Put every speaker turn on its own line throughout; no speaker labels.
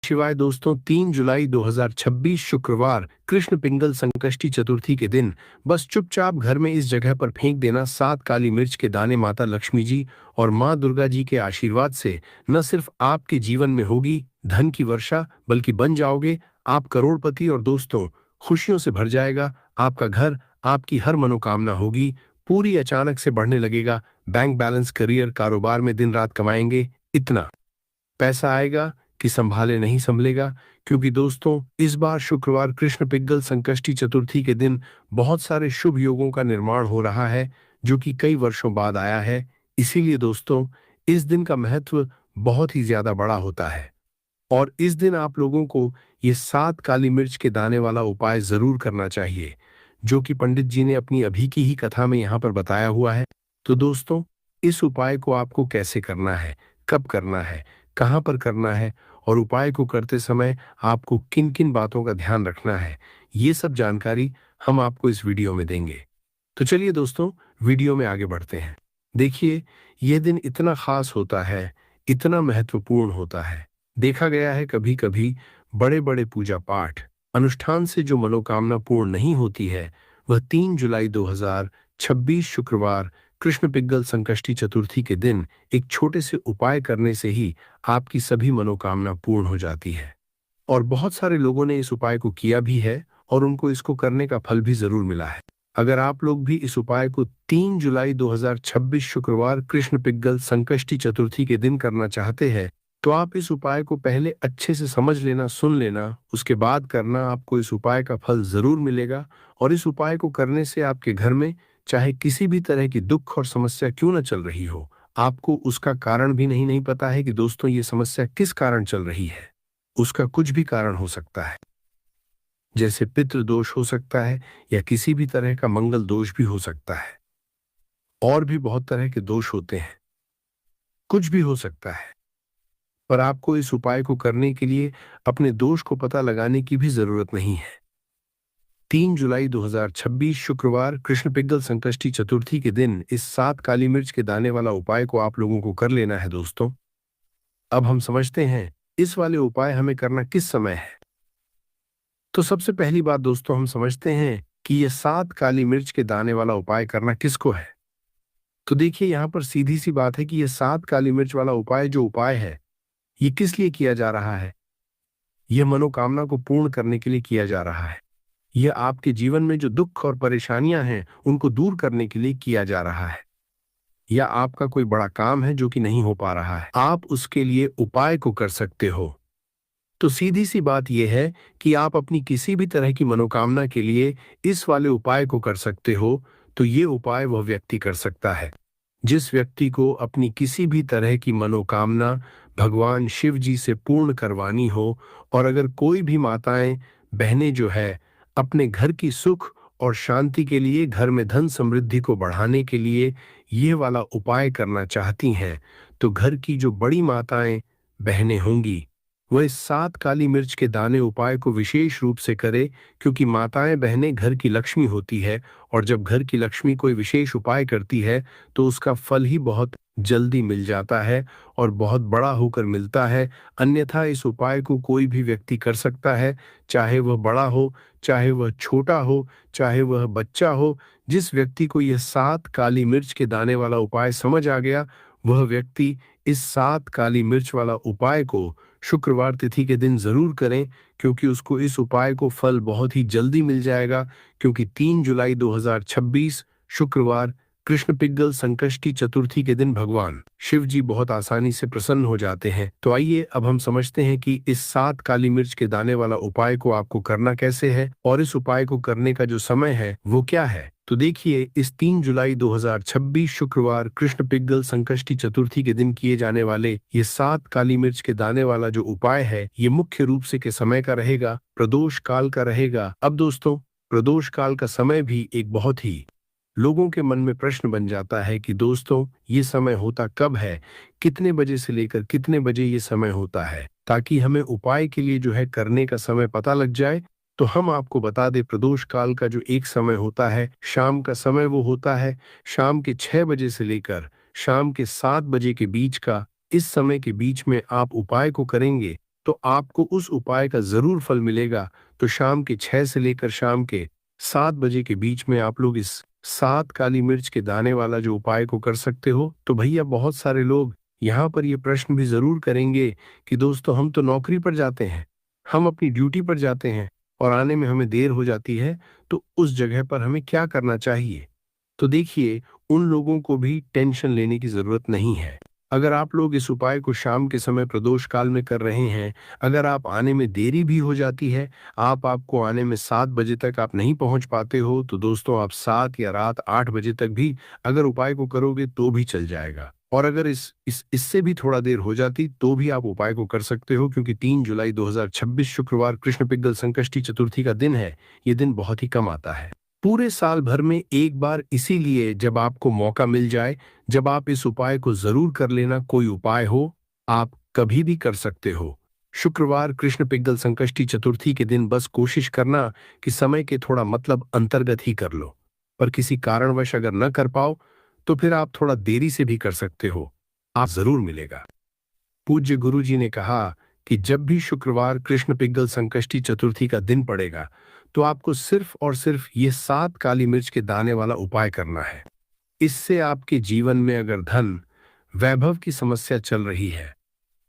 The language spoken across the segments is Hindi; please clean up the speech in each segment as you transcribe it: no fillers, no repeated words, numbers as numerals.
शिवाय दोस्तों 3 जुलाई 2026 शुक्रवार कृष्ण पिंगल संकष्टी चतुर्थी के दिन बस चुपचाप घर में इस जगह पर फेंक देना 7 काली मिर्च के दाने माता लक्ष्मी जी और माँ दुर्गा जी के आशीर्वाद से न सिर्फ आपके जीवन में होगी धन की वर्षा बल्कि बन जाओगे आप करोड़पति और दोस्तों खुशियों से भर जाएगा आपका घर आपकी हर मनोकामना होगी पूरी अचानक से बढ़ने लगेगा बैंक बैलेंस करियर कारोबार में दिन रात कमाएंगे इतना पैसा आएगा कि संभाले नहीं संभलेगा क्योंकि दोस्तों इस बार शुक्रवार कृष्ण पिंगल संकष्टी चतुर्थी के दिन बहुत सारे शुभ योगों का निर्माण हो रहा है जो कि कई वर्षों बाद आया है। इसीलिए दोस्तों इस दिन का महत्व बहुत ही ज्यादा बड़ा होता है और इस दिन आप लोगों को ये 7 काली मिर्च के दाने वाला उपाय जरूर करना चाहिए जो कि पंडित जी ने अपनी अभी की ही कथा में यहाँ पर बताया हुआ है। तो दोस्तों इस उपाय को आपको कैसे करना है, कब करना है, कहाँ पर करना है और उपाय को करते समय आपको किन किन बातों का ध्यान रखना है, ये सब जानकारी हम आपको इस वीडियो में देंगे। तो चलिए दोस्तों वीडियो में आगे बढ़ते हैं। देखिए यह दिन इतना खास होता है, इतना महत्वपूर्ण होता है। देखा गया है कभी कभी बड़े बड़े पूजा पाठ अनुष्ठान से जो मनोकामना पूर्ण नहीं होती है वह 3 जुलाई 2026 शुक्रवार कृष्ण पिंगल संकष्टी चतुर्थी के दिन एक छोटे से उपाय करने से ही आपकी सभी मनोकामना पूर्ण हो जाती है। और बहुत सारे लोगों ने इस उपाय को किया भी है और उनको इसको करने का फल भी जरूर मिला है। अगर आप लोग भी इस उपाय को 3 जुलाई 2026 शुक्रवार कृष्ण पिंगल संकष्टी चतुर्थी के दिन करना चाहते हैं तो आप इस उपाय को पहले अच्छे से समझ लेना, सुन लेना, उसके बाद करना। आपको इस उपाय का फल जरूर मिलेगा और इस उपाय को करने से आपके घर में चाहे किसी भी तरह की दुख और समस्या क्यों न चल रही हो, आपको उसका कारण भी नहीं पता है कि दोस्तों ये समस्या किस कारण चल रही है। उसका कुछ भी कारण हो सकता है, जैसे पितृ दोष हो सकता है या किसी भी तरह का मंगल दोष भी हो सकता है। और भी बहुत तरह के दोष होते हैं, कुछ भी हो सकता है। पर आपको इस उपाय को करने के लिए अपने दोष को पता लगाने की भी जरूरत नहीं है। 3 जुलाई 2026 शुक्रवार कृष्ण पिंगल संकष्टी चतुर्थी के दिन इस 7 काली मिर्च के दाने वाला उपाय को आप लोगों को कर लेना है दोस्तों। अब हम समझते हैं इस वाले उपाय हमें करना किस समय है। तो सबसे पहली बात दोस्तों हम समझते हैं कि यह 7 काली मिर्च के दाने वाला उपाय करना किसको है। तो देखिए यहाँ पर सीधी सी बात है कि यह 7 काली मिर्च वाला उपाय जो उपाय है ये किस लिए किया जा रहा है। यह मनोकामना को पूर्ण करने के लिए किया जा रहा है। यह आपके जीवन में जो दुख और परेशानियां हैं उनको दूर करने के लिए किया जा रहा है। या आपका कोई बड़ा काम है जो कि नहीं हो पा रहा है, आप उसके लिए उपाय को कर सकते हो। तो सीधी सी बात यह है कि आप अपनी किसी भी तरह की मनोकामना के लिए इस वाले उपाय को कर सकते हो। तो ये उपाय वह व्यक्ति कर सकता है जिस व्यक्ति को अपनी किसी भी तरह की मनोकामना भगवान शिव जी से पूर्ण करवानी हो। और अगर कोई भी माताएं बहनें जो है अपने घर की सुख और शांति के लिए, घर में धन समृद्धि को बढ़ाने के लिए ये वाला उपाय करना चाहती हैं तो घर की जो बड़ी माताएं बहनें होंगी वह इस 7 काली मिर्च के दाने उपाय को विशेष रूप से करे क्योंकि माताएं बहनें घर की लक्ष्मी होती है और जब घर की लक्ष्मी कोई विशेष उपाय करती है तो उसका फल ही बहुत जल्दी मिल जाता है और बहुत बड़ा होकर मिलता है। अन्यथा इस उपाय को कोई भी व्यक्ति कर सकता है, चाहे वह बड़ा हो, चाहे वह छोटा हो, चाहे वह बच्चा हो। जिस व्यक्ति को यह 7 काली मिर्च के दाने वाला उपाय समझ आ गया वह व्यक्ति इस 7 काली मिर्च वाला उपाय को शुक्रवार तिथि के दिन जरूर करें क्योंकि उसको इस उपाय को फल बहुत ही जल्दी मिल जाएगा। क्योंकि 3 जुलाई 2026 शुक्रवार कृष्ण पिंगल संकष्टी चतुर्थी के दिन भगवान शिव जी बहुत आसानी से प्रसन्न हो जाते हैं। तो आइए अब हम समझते हैं कि इस 7 काली मिर्च के दाने वाला उपाय को आपको करना कैसे है और इस उपाय को करने का जो समय है वो क्या है। तो देखिए इस 3 जुलाई 2026 शुक्रवार कृष्ण पिंगल संकष्टी चतुर्थी के दिन किए जाने वाले ये 7 काली मिर्च के दाने वाला जो उपाय है ये मुख्य रूप से के समय का रहेगा, प्रदोष काल का रहेगा। अब दोस्तों प्रदोष काल का समय भी एक बहुत ही लोगों के मन में प्रश्न बन जाता है कि दोस्तों ये समय होता कब है, कितने बजे से लेकर कितने बजे ये समय होता है, ताकि हमें उपाय के लिए जो है करने का समय पता लग जाए। तो हम आपको बता दें प्रदोष काल का जो एक समय होता है शाम का समय वो होता है शाम के 6 बजे से लेकर शाम के 7 बजे के बीच का। इस समय के बीच में आप उपाय को करेंगे तो आपको उस उपाय का जरूर फल मिलेगा। तो शाम के 6 से लेकर शाम के 7 बजे के बीच में आप लोग इस 7 काली मिर्च के दाने वाला जो उपाय को कर सकते हो। तो भैया बहुत सारे लोग यहाँ पर ये प्रश्न भी जरूर करेंगे कि दोस्तों हम तो नौकरी पर जाते हैं, हम अपनी ड्यूटी पर जाते हैं और आने में हमें देर हो जाती है, तो उस जगह पर हमें क्या करना चाहिए? तो देखिए, उन लोगों को भी टेंशन लेने की जरूरत नहीं है। अगर आप लोग इस उपाय को शाम के समय प्रदोष काल में कर रहे हैं, अगर आप आने में देरी भी हो जाती है, आपको आने में 7 बजे तक आप नहीं पहुंच पाते हो, तो दोस्तों आप 7 या रात 8 बजे तक भी अगर उपाय को करोगे तो भी चल जाएगा। और अगर इससे भी थोड़ा देर हो जाती तो भी आप उपाय को कर सकते हो, क्योंकि 3 जुलाई 2026 शुक्रवार कृष्ण पिंगल संकष्टी चतुर्थी का दिन है। ये दिन बहुत ही कम आता है पूरे साल भर में एक बार, इसीलिए जब आपको मौका मिल जाए, जब आप इस उपाय को जरूर कर लेना। कोई उपाय हो, आप कभी भी कर सकते हो। शुक्रवार कृष्ण पिंगल संकष्टी चतुर्थी के दिन बस कोशिश करना कि समय के थोड़ा मतलब अंतर्गत ही कर लो। पर किसी कारणवश अगर न कर पाओ तो फिर आप थोड़ा देरी से भी कर सकते हो, आप जरूर मिलेगा। पूज्य गुरु जी ने कहा कि जब भी शुक्रवार कृष्ण पिंगल संकष्टी चतुर्थी का दिन पड़ेगा तो आपको सिर्फ और सिर्फ ये 7 काली मिर्च के दाने वाला उपाय करना है। इससे आपके जीवन में अगर धन वैभव की समस्या चल रही है,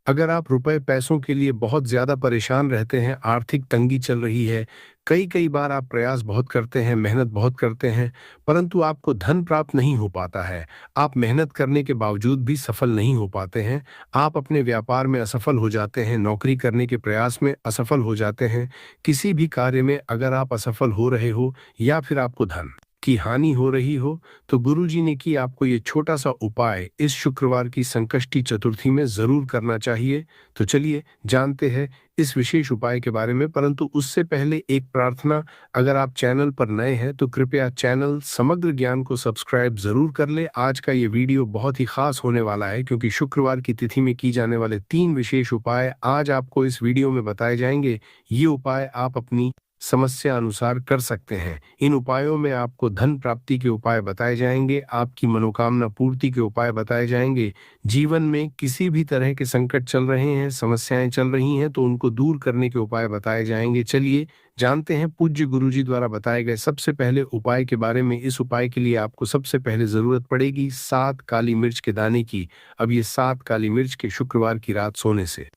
अगर आप रुपए पैसों के लिए बहुत ज्यादा परेशान रहते हैं, आर्थिक तंगी चल रही है, कई कई बार आप प्रयास बहुत करते हैं, मेहनत बहुत करते हैं, परंतु आपको धन प्राप्त नहीं हो पाता है, आप मेहनत करने के बावजूद भी सफल नहीं हो पाते हैं, आप अपने व्यापार में असफल हो जाते हैं, नौकरी करने के प्रयास में असफल हो जाते हैं, किसी भी कार्य में अगर आप असफल हो रहे हो या फिर आपको धन की हानि हो रही हो, तो गुरुजी ने कि आपको ये छोटा सा उपाय इस शुक्रवार की संकष्टी चतुर्थी में जरूर करना चाहिए। तो चलिए जानते हैं इस विशेष उपाय के बारे में, परंतु उससे पहले एक प्रार्थना। अगर आप चैनल पर नए हैं तो कृपया चैनल समग्र ज्ञान को सब्सक्राइब जरूर कर ले। आज का ये वीडियो बहुत ही खास होने वाला है, क्योंकि शुक्रवार की तिथि में की जाने वाले 3 विशेष उपाय आज आपको इस वीडियो में बताए जाएंगे। ये उपाय आप अपनी समस्या अनुसार कर सकते हैं। इन उपायों में आपको धन प्राप्ति के उपाय बताए जाएंगे, आपकी मनोकामना पूर्ति के उपाय बताए जाएंगे। जीवन में किसी भी तरह के संकट चल रहे हैं, समस्याएं चल रही हैं, तो उनको दूर करने के उपाय बताए जाएंगे। चलिए जानते हैं पूज्य गुरुजी द्वारा बताए गए सबसे पहले उपाय के बारे में। इस उपाय के लिए आपको सबसे पहले जरूरत पड़ेगी 7 काली मिर्च के दाने की। अब ये 7 काली मिर्च के शुक्रवार की रात सोने से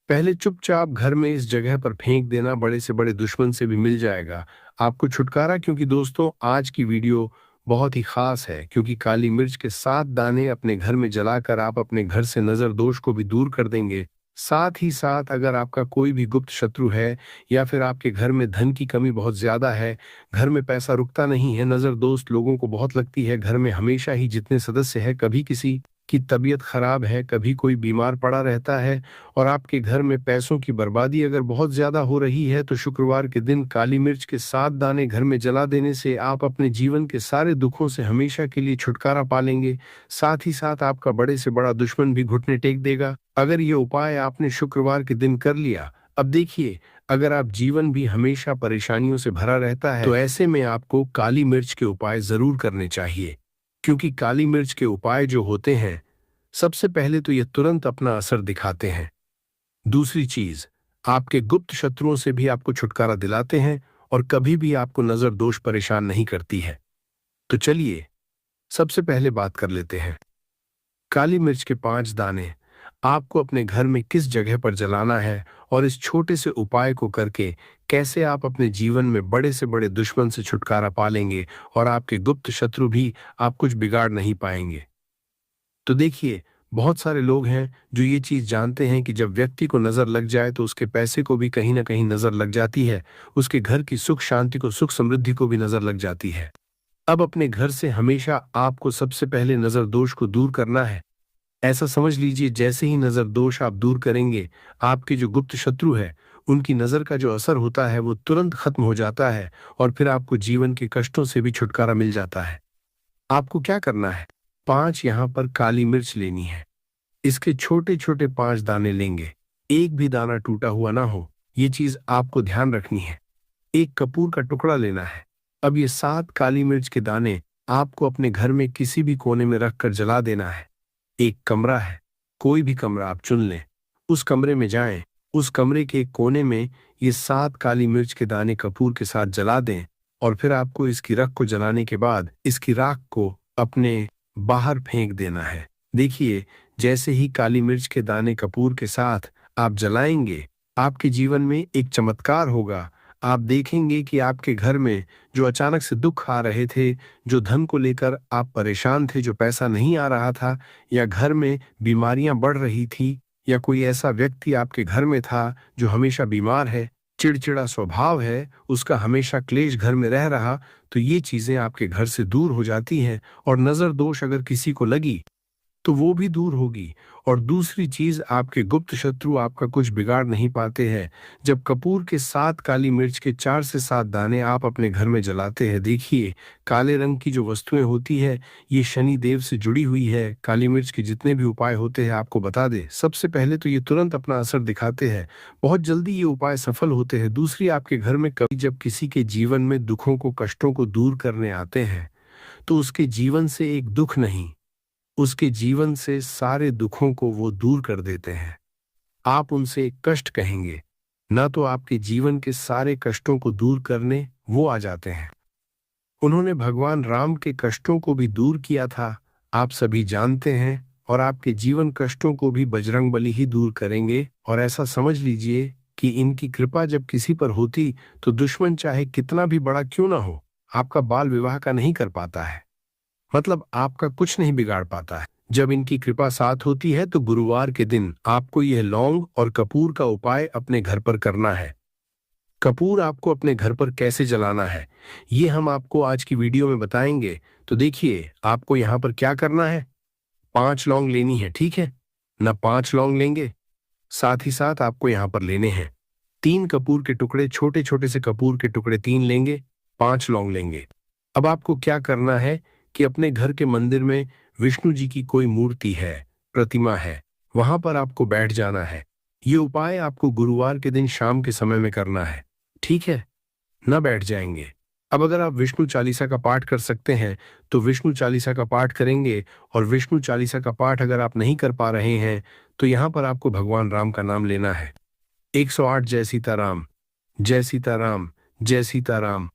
पहले चुपचाप घर में इस जगह पर फेंक देना, बड़े से बड़े दुश्मन से भी मिल जाएगा आपको छुटकारा। क्योंकि दोस्तों आज की वीडियो बहुत ही खास है, क्योंकि काली मिर्च के 7 दाने अपने घर में जलाकर आप अपने घर से नजर दोष को भी दूर कर देंगे। साथ ही साथ अगर आपका कोई भी गुप्त शत्रु है या फिर आपके घर में धन की कमी बहुत ज्यादा है, घर में पैसा रुकता नहीं है, नजर दोस्त लोगों को बहुत लगती है, घर में हमेशा ही जितने सदस्य हैं कभी किसी की तबीयत खराब है, कभी कोई बीमार पड़ा रहता है, और आपके घर में पैसों की बर्बादी अगर बहुत ज्यादा हो रही है, तो शुक्रवार के दिन काली मिर्च के 7 दाने घर में जला देने से आप अपने जीवन के सारे दुखों से हमेशा के लिए छुटकारा पालेंगे। साथ ही साथ आपका बड़े से बड़ा दुश्मन भी घुटने टेक देगा अगर ये उपाय आपने शुक्रवार के दिन कर लिया। अब देखिए, अगर आप जीवन भी हमेशा परेशानियों से भरा रहता है, तो ऐसे में आपको काली मिर्च के उपाय जरूर करने चाहिए। क्योंकि काली मिर्च के उपाय जो होते हैं, सबसे पहले तो ये तुरंत अपना असर दिखाते हैं। दूसरी चीज, आपके गुप्त शत्रुओं से भी आपको छुटकारा दिलाते हैं और कभी भी आपको नजर दोष परेशान नहीं करती है। तो चलिए सबसे पहले बात कर लेते हैं काली मिर्च के 5 दाने आपको अपने घर में किस जगह पर जलाना है, और इस छोटे से उपाय को करके कैसे आप अपने जीवन में बड़े से बड़े दुश्मन से छुटकारा पालेंगे और आपके गुप्त शत्रु भी आप कुछ बिगाड़ नहीं पाएंगे। तो देखिए, बहुत सारे लोग हैं जो ये चीज जानते हैं कि जब व्यक्ति को नजर लग जाए तो उसके पैसे को भी कहीं ना कहीं नजर लग जाती है, उसके घर की सुख शांति को, सुख समृद्धि को भी नजर लग जाती है। अब अपने घर से हमेशा आपको सबसे पहले नजर दोष को दूर करना है। ऐसा समझ लीजिए, जैसे ही नजर दोष आप दूर करेंगे, आपके जो गुप्त शत्रु है उनकी नजर का जो असर होता है वो तुरंत खत्म हो जाता है, और फिर आपको जीवन के कष्टों से भी छुटकारा मिल जाता है। आपको क्या करना है, 5 यहाँ पर काली मिर्च लेनी है। इसके छोटे छोटे 5 दाने लेंगे, एक भी दाना टूटा हुआ ना हो, ये चीज आपको ध्यान रखनी है। एक कपूर का टुकड़ा लेना है। अब ये 7 काली मिर्च के दाने आपको अपने घर में किसी भी कोने में रखकर जला देना है। एक कमरा है, कोई भी कमरा आप चुन लें, उस कमरे में जाएं, उस कमरे के एक कोने में ये 7 काली मिर्च के दाने कपूर के साथ जला दें और फिर आपको इसकी राख को जलाने के बाद इसकी राख को अपने बाहर फेंक देना है। देखिए, जैसे ही काली मिर्च के दाने कपूर के साथ आप जलाएंगे, आपके जीवन में एक चमत्कार होगा। आप देखेंगे कि आपके घर में जो अचानक से दुख आ रहे थे, जो धन को लेकर आप परेशान थे, जो पैसा नहीं आ रहा था, या घर में बीमारियां बढ़ रही थी, या कोई ऐसा व्यक्ति आपके घर में था जो हमेशा बीमार है, चिड़चिड़ा स्वभाव है, उसका हमेशा क्लेश घर में रह रहा, तो ये चीजें आपके घर से दूर हो जाती हैं। और नजर दोष अगर किसी को लगी तो वो भी दूर होगी। और दूसरी चीज, आपके गुप्त शत्रु आपका कुछ बिगाड़ नहीं पाते हैं। जब कपूर के 7 काली मिर्च के 4 से 7 दाने आप अपने घर में जलाते हैं, देखिए, काले रंग की जो वस्तुएं होती है ये शनि देव से जुड़ी हुई है। काली मिर्च के जितने भी उपाय होते हैं, आपको बता दे, सबसे पहले तो ये तुरंत अपना असर दिखाते हैं, बहुत जल्दी ये उपाय सफल होते हैं। दूसरी, आपके घर में कभी जब किसी के जीवन में दुखों को, कष्टों को दूर करने आते हैं, तो उसके जीवन से एक दुख नहीं, उसके जीवन से सारे दुखों को वो दूर कर देते हैं। आप उनसे एक कष्ट कहेंगे ना, तो आपके जीवन के सारे कष्टों को दूर करने वो आ जाते हैं। उन्होंने भगवान राम के कष्टों को भी दूर किया था, आप सभी जानते हैं। और आपके जीवन कष्टों को भी बजरंगबली ही दूर करेंगे। और ऐसा समझ लीजिए कि इनकी कृपा जब किसी पर होती तो दुश्मन चाहे कितना भी बड़ा क्यों ना हो, आपका बाल विवाह का नहीं कर पाता है, मतलब आपका कुछ नहीं बिगाड़ पाता है। जब इनकी कृपा साथ होती है तो गुरुवार के दिन आपको यह लौंग और कपूर का उपाय अपने घर पर करना है। कपूर आपको अपने घर पर कैसे जलाना है, ये हम आपको आज की वीडियो में बताएंगे। तो देखिए, आपको यहाँ पर क्या करना है, 5 लौंग लेनी है, ठीक है ना? 5 लौंग लेंगे, साथ ही साथ आपको यहाँ पर लेने हैं 3 कपूर के टुकड़े, छोटे छोटे से कपूर के टुकड़े 3 लेंगे, 5 लौंग लेंगे। अब आपको क्या करना है कि अपने घर के मंदिर में विष्णु जी की कोई मूर्ति है, प्रतिमा है, वहां पर आपको बैठ जाना है। ये उपाय आपको गुरुवार के दिन शाम के समय में करना है, ठीक है ना? बैठ जाएंगे। अब अगर आप विष्णु चालीसा का पाठ कर सकते हैं तो विष्णु चालीसा का पाठ करेंगे। और विष्णु चालीसा का पाठ अगर आप नहीं कर पा रहे हैं तो यहाँ पर आपको भगवान राम का नाम लेना है। 108 जय सीताराम, जय सीताराम, जय सीताराम।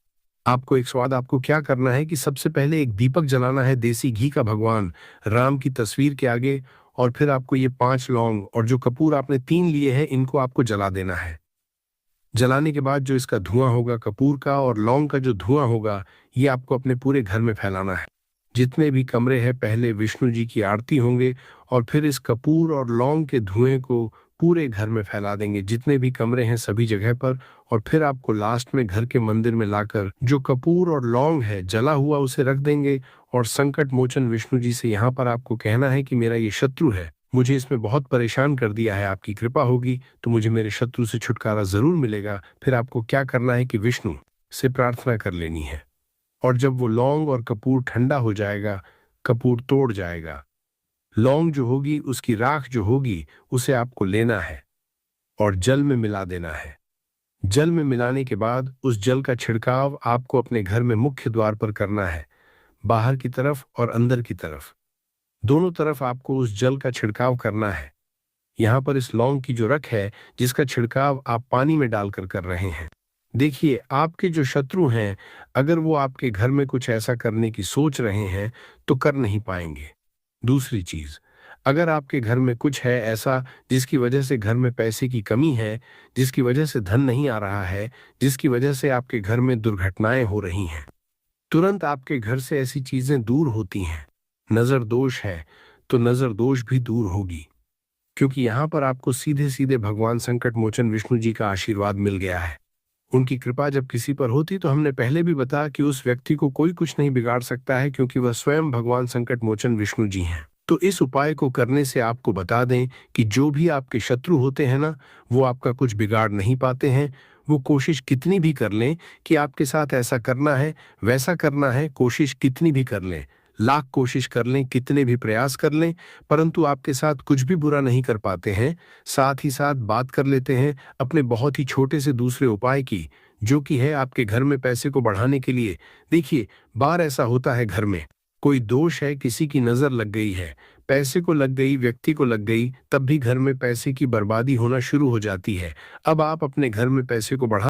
आपको 108 आपको क्या करना है कि सबसे पहले एक दीपक जलाना है देसी घी का भगवान राम की तस्वीर के आगे। और फिर आपको ये 5 लौंग और जो कपूर आपने 3 लिए हैं, इनको आपको जला देना है। जलाने के बाद जो इसका धुआं होगा, कपूर का और लौंग का जो धुआं होगा, ये आपको अपने पूरे घर में फैलाना है। जितने भी कमरे हैं, पहले विष्णु जी की आरती होंगे और फिर इस कपूर और लौंग के धुएं को पूरे घर में फैला देंगे, जितने भी कमरे हैं सभी जगह पर। और फिर आपको लास्ट में घर के मंदिर में लाकर जो कपूर और लौंग है जला हुआ, उसे रख देंगे। और संकट मोचन विष्णु जी से यहाँ पर आपको कहना है कि मेरा ये शत्रु है, मुझे इसमें बहुत परेशान कर दिया है, आपकी कृपा होगी तो मुझे मेरे शत्रु से छुटकारा जरूर मिलेगा। फिर आपको क्या करना है कि विष्णु से प्रार्थना कर लेनी है। और जब वो लौंग और कपूर ठंडा हो जाएगा, कपूर तोड़ जाएगा, लौंग जो होगी, उसकी राख जो होगी, उसे आपको लेना है और जल में मिला देना है। जल में मिलाने के बाद उस जल का छिड़काव आपको अपने घर में मुख्य द्वार पर करना है, बाहर की तरफ और अंदर की तरफ, दोनों तरफ आपको उस जल का छिड़काव करना है। यहाँ पर इस लौंग की जो रख है, जिसका छिड़काव आप पानी में डालकर कर रहे हैं। देखिए, आपके जो शत्रु हैं, अगर वो आपके घर में कुछ ऐसा करने की सोच रहे हैं तो कर नहीं पाएंगे। दूसरी चीज, अगर आपके घर में कुछ है ऐसा जिसकी वजह से घर में पैसे की कमी है, जिसकी वजह से धन नहीं आ रहा है, जिसकी वजह से आपके घर में दुर्घटनाएं हो रही हैं, तुरंत आपके घर से ऐसी चीजें दूर होती हैं। नजर दोष है तो नजर दोष भी दूर होगी, क्योंकि यहाँ पर आपको सीधे सीधे भगवान संकट मोचन विष्णु जी का आशीर्वाद मिल गया है। उनकी कृपा जब किसी पर होती तो हमने पहले भी बताया कि उस व्यक्ति को कोई कुछ नहीं बिगाड़ सकता है, क्योंकि वह स्वयं भगवान संकट मोचन विष्णु जी हैं। तो इस उपाय को करने से आपको बता दें कि जो भी आपके शत्रु होते हैं ना, वो आपका कुछ बिगाड़ नहीं पाते हैं। वो कोशिश कितनी भी कर लें कि आपके साथ ऐसा करना है, वैसा करना है, कोशिश कितनी भी कर लें, लाख कोशिश कर लें, कितने भी प्रयास कर लें, परंतु आपके साथ कुछ भी बुरा नहीं कर पाते हैं। साथ ही साथ बात कर लेते हैं अपने बहुत ही छोटे से दूसरे उपाय की, जो कि है आपके घर में पैसे को बढ़ाने के लिए। देखिए, बार ऐसा होता है घर में कोई दोष है, किसी की नजर लग गई है, पैसे को लग गई, व्यक्ति को लग गई, तब भी घर में पैसे की बर्बादी होना शुरू हो जाती है। अब आप अपने घर में पैसे को बढ़ा